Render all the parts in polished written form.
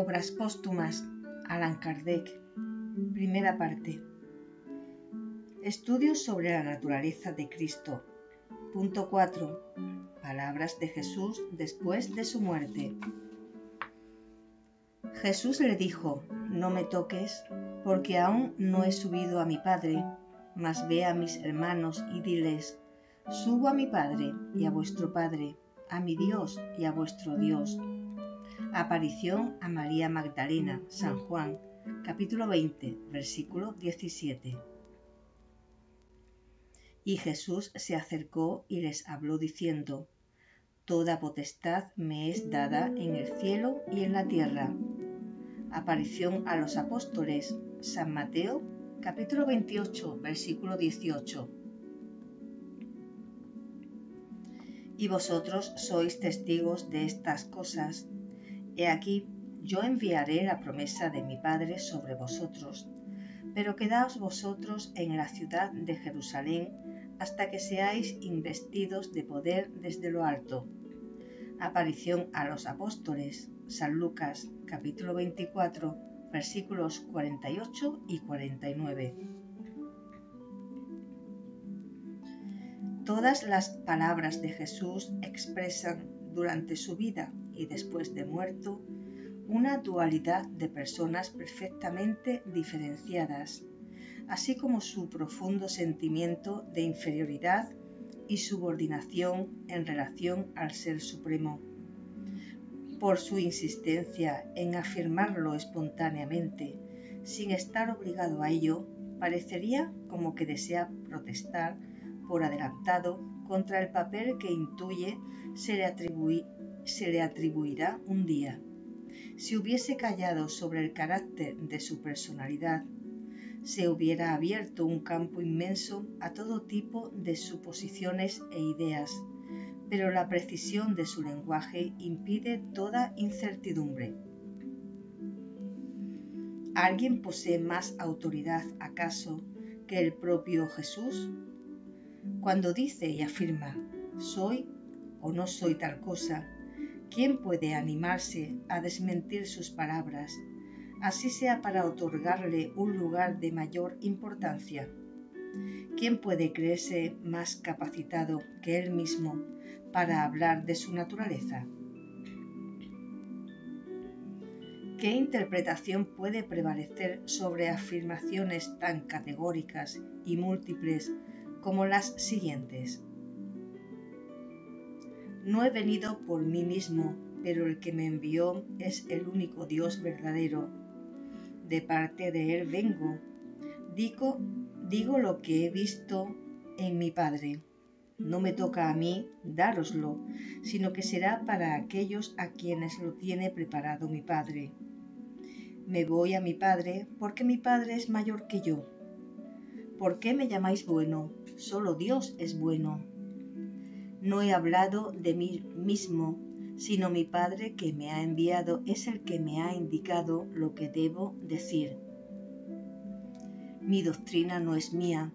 Obras póstumas, Allan Kardec. Primera parte. Estudios sobre la naturaleza de Cristo. Punto 4. Palabras de Jesús después de su muerte. Jesús le dijo: no me toques, porque aún no he subido a mi Padre, mas ve a mis hermanos y diles: subo a mi Padre y a vuestro Padre, a mi Dios y a vuestro Dios. Aparición a María Magdalena, San Juan, capítulo 20, versículo 17. Y Jesús se acercó y les habló diciendo: toda potestad me es dada en el cielo y en la tierra. Aparición a los apóstoles, San Mateo, capítulo 28, versículo 18. Y vosotros sois testigos de estas cosas. He aquí, yo enviaré la promesa de mi Padre sobre vosotros, pero quedaos vosotros en la ciudad de Jerusalén hasta que seáis investidos de poder desde lo alto. Aparición a los apóstoles, San Lucas, capítulo 24, versículos 48 y 49. Todas las palabras de Jesús expresan durante su vida y después de muerto una dualidad de personas perfectamente diferenciadas, así como su profundo sentimiento de inferioridad y subordinación en relación al Ser Supremo. Por su insistencia en afirmarlo espontáneamente, sin estar obligado a ello, parecería como que desea protestar por adelantado contra el papel que intuye se le atribuirá un día. Si hubiese callado sobre el carácter de su personalidad, se hubiera abierto un campo inmenso a todo tipo de suposiciones e ideas, pero la precisión de su lenguaje impide toda incertidumbre. ¿Alguien posee más autoridad, acaso, que el propio Jesús? Cuando dice y afirma: soy o no soy tal cosa, ¿quién puede animarse a desmentir sus palabras, así sea para otorgarle un lugar de mayor importancia? ¿Quién puede creerse más capacitado que él mismo para hablar de su naturaleza? ¿Qué interpretación puede prevalecer sobre afirmaciones tan categóricas y múltiples como las siguientes? No he venido por mí mismo, pero el que me envió es el único Dios verdadero. De parte de él vengo. Digo lo que he visto en mi Padre. No me toca a mí dároslo, sino que será para aquellos a quienes lo tiene preparado mi Padre. Me voy a mi Padre porque mi Padre es mayor que yo. ¿Por qué me llamáis bueno? Solo Dios es bueno. No he hablado de mí mismo, sino mi Padre que me ha enviado es el que me ha indicado lo que debo decir. Mi doctrina no es mía,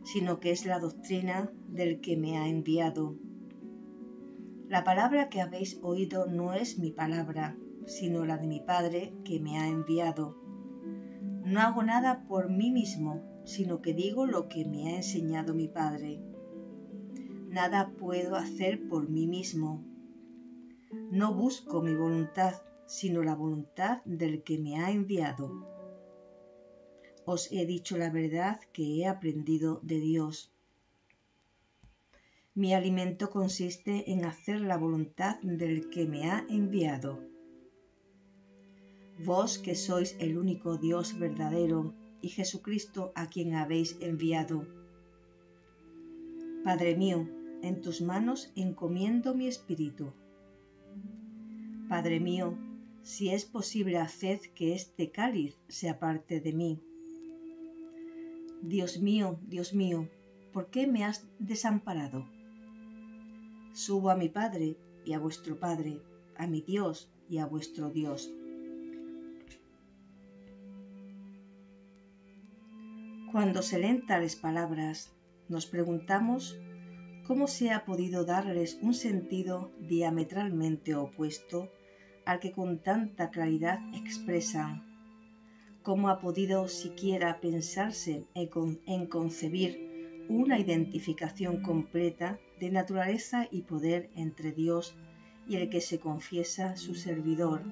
sino que es la doctrina del que me ha enviado. La palabra que habéis oído no es mi palabra, sino la de mi Padre que me ha enviado. No hago nada por mí mismo, sino que digo lo que me ha enseñado mi Padre. Nada puedo hacer por mí mismo. No busco mi voluntad, sino la voluntad del que me ha enviado. Os he dicho la verdad que he aprendido de Dios. Mi alimento consiste en hacer la voluntad del que me ha enviado. Vos que sois el único Dios verdadero y Jesucristo a quien habéis enviado. Padre mío, en tus manos encomiendo mi espíritu. Padre mío, si es posible, haced que este cáliz se aparte de mí. Dios mío, ¿por qué me has desamparado? Subo a mi Padre y a vuestro Padre, a mi Dios y a vuestro Dios. Cuando se leen tales palabras, nos preguntamos cómo se ha podido darles un sentido diametralmente opuesto al que con tanta claridad expresan. ¿Cómo ha podido siquiera pensarse en concebir una identificación completa de naturaleza y poder entre Dios y el que se confiesa su servidor?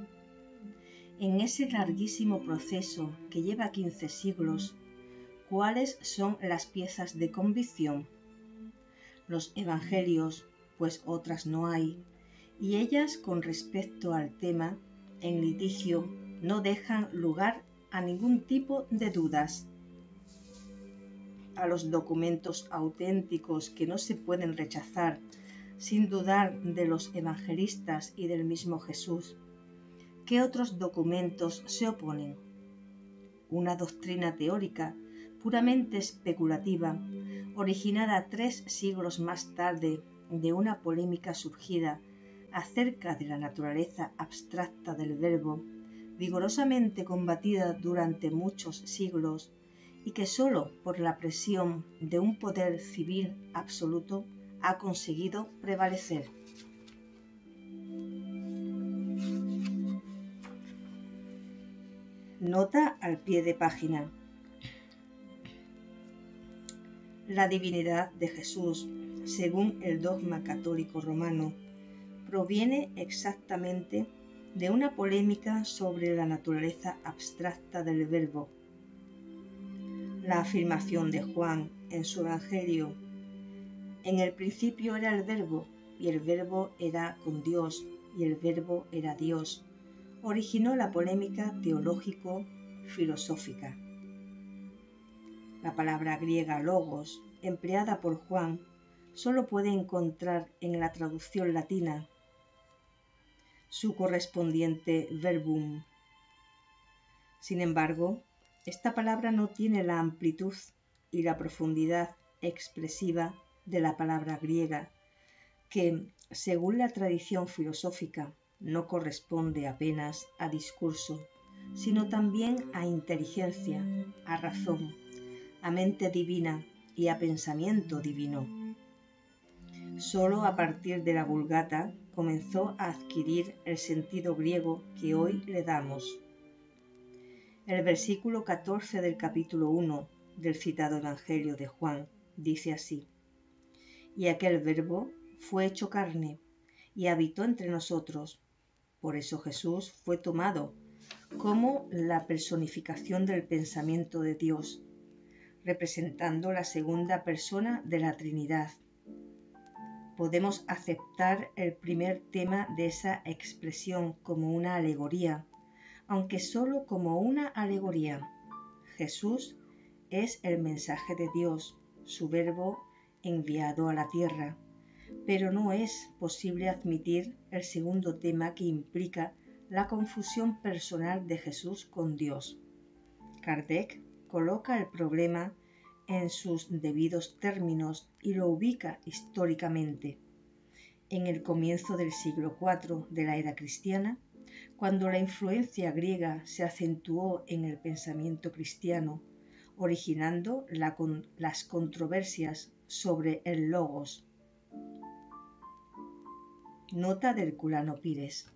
En ese larguísimo proceso que lleva 15 siglos, ¿cuáles son las piezas de convicción? Los evangelios, pues otras no hay, y ellas con respecto al tema en litigio no dejan lugar a ningún tipo de dudas. A los documentos auténticos que no se pueden rechazar sin dudar de los evangelistas y del mismo Jesús, ¿qué otros documentos se oponen? Una doctrina teórica puramente especulativa, originada 3 siglos más tarde de una polémica surgida acerca de la naturaleza abstracta del verbo, vigorosamente combatida durante muchos siglos y que sólo por la presión de un poder civil absoluto ha conseguido prevalecer. Nota al pie de página. La divinidad de Jesús, según el dogma católico romano, proviene exactamente de una polémica sobre la naturaleza abstracta del verbo. La afirmación de Juan en su Evangelio: en el principio era el verbo, y el verbo era con Dios, y el verbo era Dios, originó la polémica teológico-filosófica. La palabra griega logos, empleada por Juan, solo puede encontrar en la traducción latina su correspondiente verbum. Sin embargo, esta palabra no tiene la amplitud y la profundidad expresiva de la palabra griega, que, según la tradición filosófica, no corresponde apenas a discurso, sino también a inteligencia, a razón, a mente divina y a pensamiento divino. Solo a partir de la Vulgata comenzó a adquirir el sentido griego que hoy le damos. El versículo 14 del capítulo 1 del citado Evangelio de Juan dice así: y aquel verbo fue hecho carne y habitó entre nosotros. Por eso Jesús fue tomado como la personificación del pensamiento de Dios, representando la segunda persona de la Trinidad. Podemos aceptar el primer tema de esa expresión como una alegoría, aunque solo como una alegoría. Jesús es el mensaje de Dios, su verbo enviado a la tierra, pero no es posible admitir el segundo tema que implica la confusión personal de Jesús con Dios. Kardec coloca el problema en sus debidos términos y lo ubica históricamente. En el comienzo del siglo IV de la era cristiana, cuando la influencia griega se acentuó en el pensamiento cristiano, originando las controversias sobre el logos. Nota de Herculano Pires.